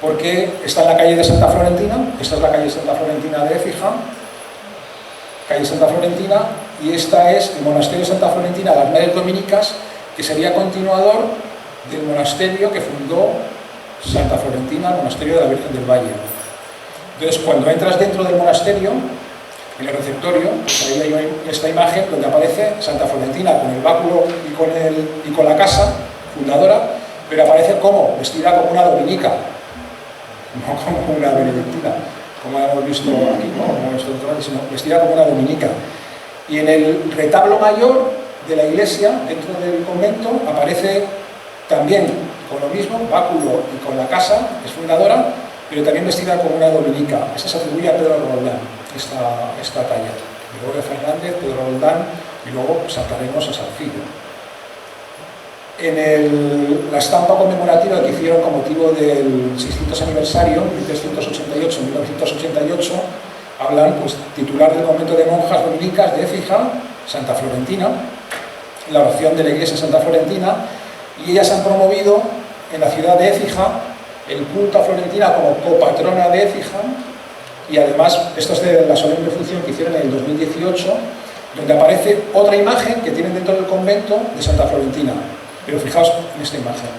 porque está en la calle de Santa Florentina. Esta es la calle Santa Florentina de Écija, calle Santa Florentina, y esta es el monasterio de Santa Florentina, las Madres Dominicas, que sería continuador del monasterio que fundó Santa Florentina, el monasterio de la Virgen del Valle. Entonces, cuando entras dentro del monasterio, en el receptorio, ahí hay esta imagen donde aparece Santa Florentina con el báculo y con la casa fundadora, pero aparece como vestida como una dominica, no como una benedictina, como hemos visto aquí, ¿no? Como hemos visto antes, sino vestida como una dominica. Y en el retablo mayor de la iglesia, dentro del convento, aparece también con lo mismo, báculo y con la casa, es fundadora, pero también vestida como una dominica. Esta se atribuye a Pedro Roldán, esta talla. Gregorio Fernández, Pedro Roldán, y luego saltaremos a Salcillo. En la estampa conmemorativa que hicieron con motivo del 600 aniversario, 1388-1988, hablan, pues, titular del convento de monjas dominicas de Écija, Santa Florentina, la oración de la iglesia Santa Florentina, y ellas han promovido en la ciudad de Écija el culto a Florentina como copatrona de Écija, y además, esto es de la solemne función que hicieron en el 2018, donde aparece otra imagen que tienen dentro del convento de Santa Florentina. Pero fijaos en esta imagen.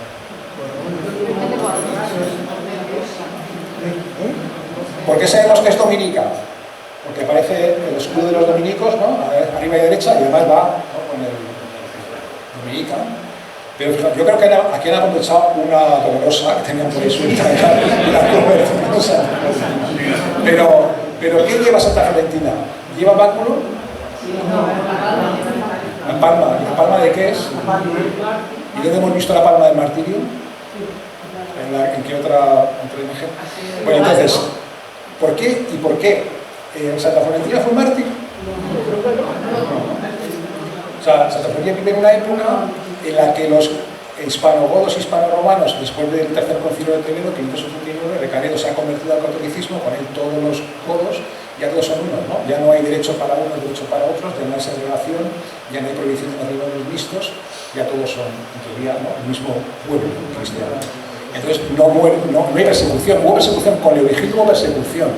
¿Por qué sabemos que es dominica? Porque aparece el escudo de los dominicos, ¿no? Arriba y derecha, y además va, ¿no?, con el dominica. Pero fijaos, yo creo que aquí han aprovechado una dolorosa que tenían por ahí suelta y la convertido. Pero ¿qué lleva Santa Florentina? ¿Lleva báculo? La palma. ¿Y la palma de qué es? ¿Y dónde hemos visto la palma del martirio? ¿En qué otra imagen? Bueno, entonces, ¿por qué y por qué? ¿Santa Florentina fue mártir? O sea, Santa Florentina vive en una época en la que los hispanogodos y hispanoromanos, después del tercer concilio de Toledo, 589, Recaredo se ha convertido al catolicismo, con él todos los godos, ya todos son unos, ¿no? Ya no hay derecho para unos, derecho para otros, ya no hay segregación, ya no hay prohibición de matrimonios mixtos, ya todos son, en teoría, ¿no?, el mismo pueblo cristiano. Entonces, no hay persecución, hubo persecución, con Leovigildo hubo persecución.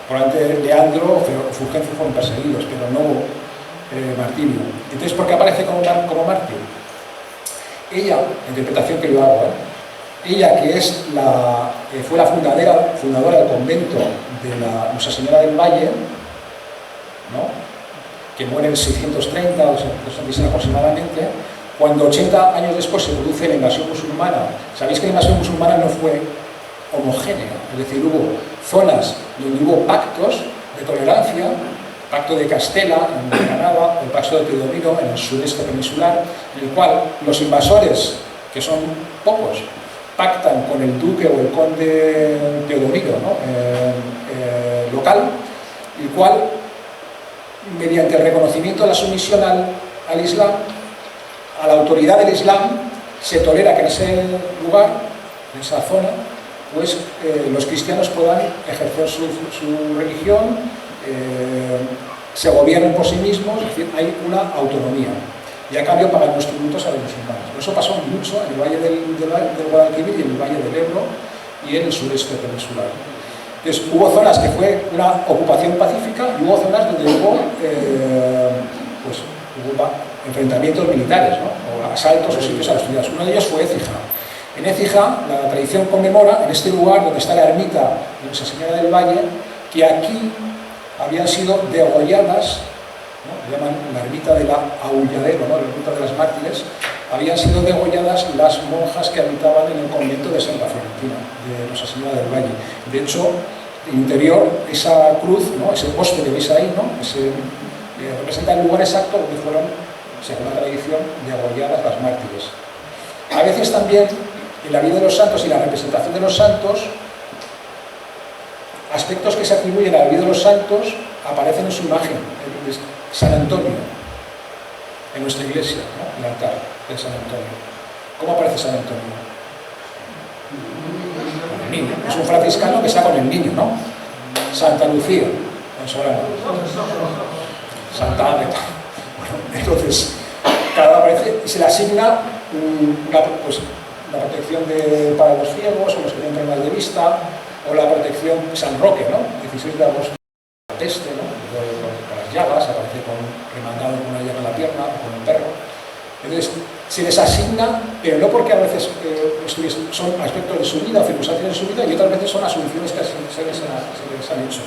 Probablemente Leandro, Fulgencio fueron perseguidos, pero no hubo martirio. Entonces, ¿por qué aparece como mártir? Ella, la interpretación que yo hago, ella, que es fue la fundadora del convento de la Nuestra Señora del Valle, ¿no?, que muere en 630 o 630 aproximadamente, cuando 80 años después se produce la invasión musulmana. Sabéis que la invasión musulmana no fue homogénea, es decir, hubo zonas donde hubo pactos de tolerancia, pacto de Castela en Granada, el pacto de Teodomiro en el sureste peninsular, en el cual los invasores, que son pocos, pactan con el duque o el conde Teodomiro, ¿no?, local, el cual, mediante el reconocimiento de la sumisión al Islam, a la autoridad del Islam, se tolera que en ese lugar, en esa zona, pues los cristianos puedan ejercer su religión, se gobiernen por sí mismos, es decir, hay una autonomía. Y a cambio pagan los tributos a los musulmanes. Eso pasó mucho en el valle del Guadalquivir y en el valle del Ebro y en el sureste peninsular. Entonces, hubo zonas que fue una ocupación pacífica y hubo zonas donde hubo enfrentamientos militares, ¿no? O asaltos o sitios a las ciudades. Uno de ellos fue Écija. En Écija, la tradición conmemora, en este lugar donde está la ermita de Nuestra Señora del Valle, que aquí habían sido degolladas, ¿no? Llaman la ermita de la Aulladero, ¿no? La ermita de las mártires, habían sido degolladas las monjas que habitaban en el convento de Santa Florentina, de Nuestra Señora del Valle. De hecho, en el interior, esa cruz, ¿no? Ese poste que veis ahí, ¿no? Representa el lugar exacto donde fueron, según la tradición, degolladas las mártires. A veces también, en la vida de los santos y la representación de los santos, aspectos que se atribuyen a la vida de los santos aparecen en su imagen. San Antonio, en nuestra iglesia, ¿no? El altar de San Antonio. ¿Cómo aparece San Antonio? Con el niño. Es un franciscano que está con el niño, ¿no? Santa Lucía, consolana. Santa Ágata. Bueno, entonces, cada aparece y se le asigna la protección para los ciegos o los que tienen problemas de vista, o la protección San Roque, ¿no? 16 de agosto, la peste, ¿no? Con las llagas, aparece remangado con una llaga en la pierna o con un perro. Entonces, se les asigna, pero no porque a veces son aspectos de su vida o circunstancias de su vida, y otras veces son asunciones que se les han hecho.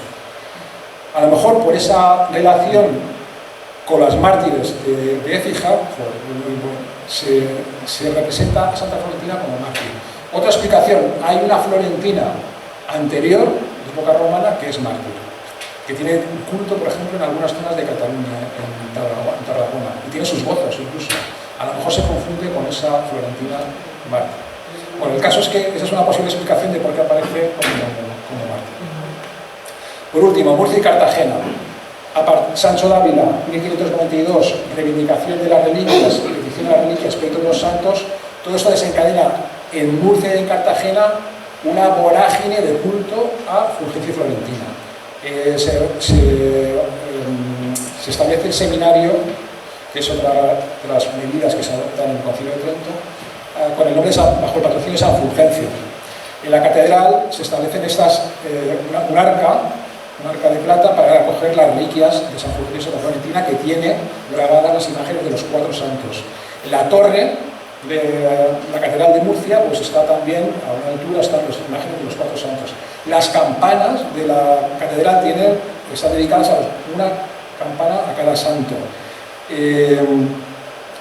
A lo mejor por esa relación con las mártires de Écija, se representa a Santa Florentina como mártir. Otra explicación, hay una florentina anterior, de época romana, que es mártir, que tiene un culto, por ejemplo, en algunas zonas de Cataluña, en Tarragona, y tiene sus votos incluso. A lo mejor se confunde con esa florentina mártir. Bueno, el caso es que esa es una posible explicación de por qué aparece como mártir. Por último, Murcia y Cartagena. Sancho Dávila, 1592, reivindicación de las reliquias, petición de las reliquias, pleito de los santos. Todo esto desencadena en Murcia y en Cartagena una vorágine de culto a Fulgencio Florentina. Se establece el seminario, que es otra de las medidas que se adoptan en el Concilio de Trento, con el nombre bajo el patrocinio de San Fulgencio. En la catedral se establecen un arca de plata para acoger las reliquias de San Fulgencio de Florentina, que tiene grabadas las imágenes de los 4 santos. En la torre de la catedral de Murcia, pues está también, a una altura, están las imágenes de los 4 santos. Las campanas de la catedral están dedicadas a una campana a cada santo.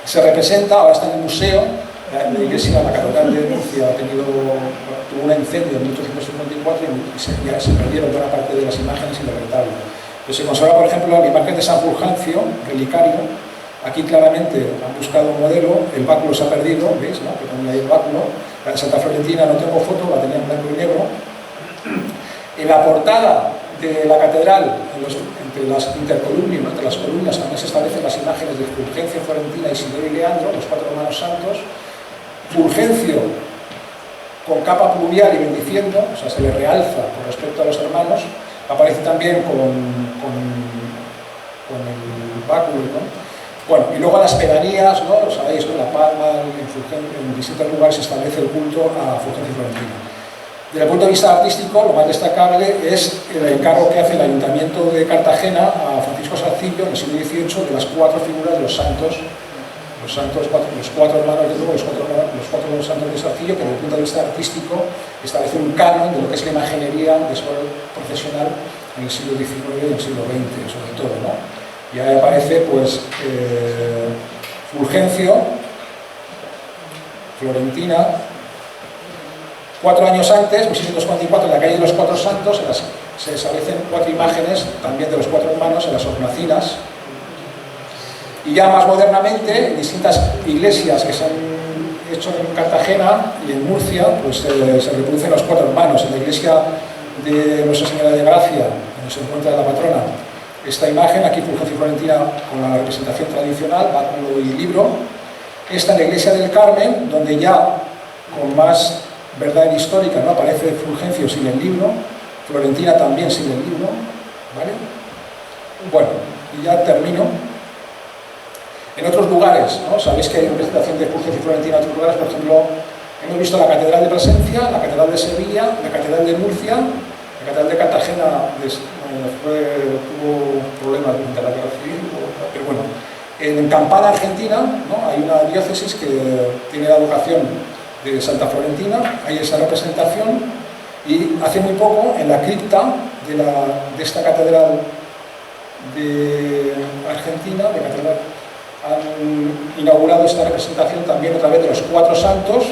Se representa, ahora está en el museo, la iglesia, la catedral de Murcia tuvo un incendio en 1854 y ya se perdieron buena parte de las imágenes y del retablo. Pues se conserva, por ejemplo, la imagen de San Fulgencio, relicario. Aquí claramente han buscado un modelo, el báculo se ha perdido, ¿veis? ¿No? Que ponía ahí el báculo. La de Santa Florentina no tengo foto, la tenía en blanco y negro. En la portada de la catedral, entre las intercolumnias, entre las columnas, también se establecen las imágenes de Fulgencio, Florentina, Isidoro y Leandro, los 4 hermanos santos. Fulgencio con capa pluvial y bendiciendo, o sea, se le realza con respecto a los hermanos. Aparece también con el báculo, ¿no? Bueno, y luego a las pedanías, ¿no? Lo sabéis, ¿no? La Palma, en distintos lugares se establece el culto a Fulgencio Florentina. Desde el punto de vista artístico, lo más destacable es el encargo que hace el Ayuntamiento de Cartagena a Francisco Salcillo en el siglo XVIII de las 4 figuras de los santos, los 4 hermanos de Lugo, los 4 santos de Salcillo, que desde el punto de vista artístico establece un canon de lo que es la imaginería de sol profesional en el siglo XIX y en el siglo XX, sobre todo, ¿no? Y ahí aparece, pues, Fulgencio, Florentina. 4 años antes, 1644, en la calle de los 4 santos, se establecen 4 imágenes también de los 4 hermanos en las hornacinas. Y ya más modernamente, en distintas iglesias que se han hecho en Cartagena y en Murcia, pues se reproducen los 4 hermanos. En la iglesia de Nuestra Señora de Gracia, donde se encuentra la patrona, esta imagen, aquí Fulgencio Florentina con la representación tradicional, báculo y libro. Esta en la iglesia del Carmen, donde ya con más verdad histórica, ¿no? Aparece Fulgencio sin el libro, Florentina también sin el libro, ¿vale? Bueno, y ya termino. En otros lugares, ¿no? Sabéis que hay representación de Fulgencio y Florentina en otros lugares, por ejemplo, hemos visto la Catedral de Plasencia, la Catedral de Sevilla, la Catedral de Murcia, la Catedral de Cartagena tuvo problemas durante la guerra civil, pero bueno. En Campana, Argentina, ¿no? Hay una diócesis que tiene la vocación de Santa Florentina, hay esa representación, y hace muy poco, en la cripta de esta catedral de Argentina, han inaugurado esta representación también otra vez de los 4 santos.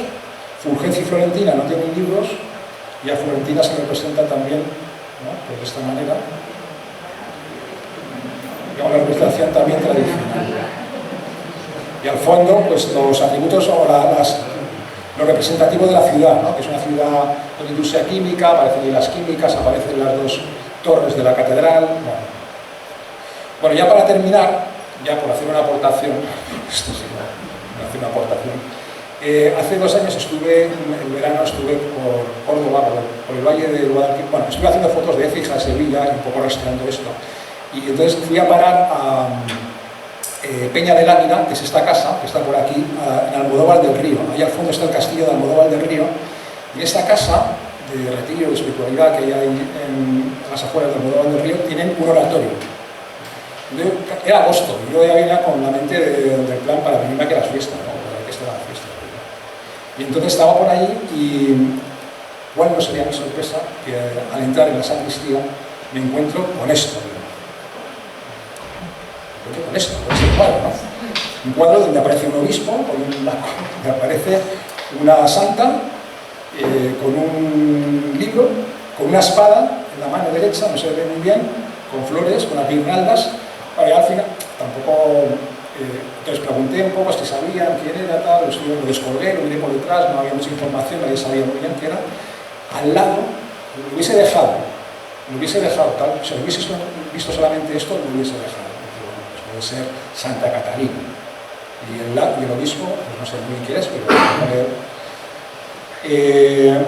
Fulgencio y Florentina no tienen libros, y a Florentina se representa también, ¿no? Pues de esta manera. Una representación también tradicional. Y al fondo, pues los atributos o lo representativo de la ciudad, ¿no? Que es una ciudad con industria química, aparecen ahí las químicas, aparecen las 2 torres de la catedral. Bueno, ya para terminar, ya por hacer una aportación, esto sí, no, hacer una aportación. Hace 2 años en verano estuve por Córdoba, por el Valle de Guadalquivir. Bueno, estuve haciendo fotos de Écija, Sevilla, y un poco rastreando esto. Y entonces fui a parar a Peña de Lámina, que es esta casa, que está por aquí, en Almodóvar del Río. Ahí al fondo está el castillo de Almodóvar del Río. Y esta casa de retiro, de espiritualidad que hay en las afueras de Almodóvar del Río, tienen un oratorio. Era agosto, y yo ya venía con la mente del plan para venirme aquí a las fiestas, ¿no? Para que estaba la fiesta. Y entonces estaba por allí y, ¿cuál no sería mi sorpresa? Que al entrar en la sacristía me encuentro con esto. Con este cuadro, ¿no? Un cuadro donde aparece un obispo, donde aparece una santa, con un libro, con una espada en la mano derecha, no se ve muy bien, con flores, con las guirnaldas. Bueno, al final tampoco, entonces pregunté un poco si sabían quién era, tal, lo descolgué, lo miré por detrás, no había mucha información, nadie sabía muy bien quién era. Al lado, lo hubiese dejado tal, si hubiese visto solamente esto, lo hubiese dejado. Puede ser Santa Catalina. Y el obispo, pues no sé muy bien quién es,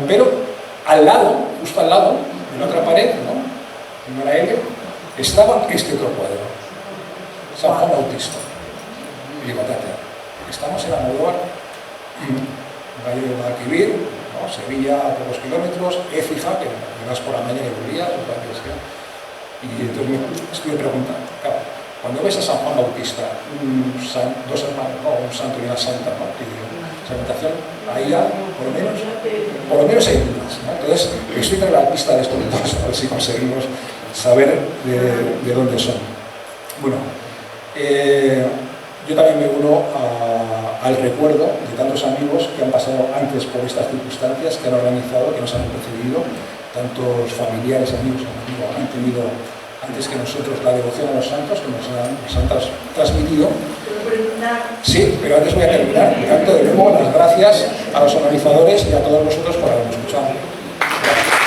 pero al lado, justo al lado, en otra pared, ¿no? En una L, estaba este otro cuadro, San Juan Bautista. Y digo, estamos en Almodóvar, Valle de Guadalquivir, ¿no? Sevilla a pocos kilómetros, Écija, que vas por la mañana y volvías, y entonces me estuve preguntando, claro, cuando ves a San Juan Bautista, 2 hermanos, ¿no? Un santo y una santa, ¿no? Y esa meditación, ahí ya, por lo menos hay dudas, ¿no? Entonces, estoy tras la pista de estos dos, a ver si conseguimos saber de dónde son. Bueno, yo también me uno al recuerdo de tantos amigos que han pasado antes por estas circunstancias, que han organizado, que nos han precedido, tantos familiares, amigos, han tenido antes que nosotros la devoción a los santos que nos han transmitido. Sí, pero antes voy a terminar. Tanto de nuevo las gracias a los organizadores y a todos vosotros por habernos escuchado. Gracias.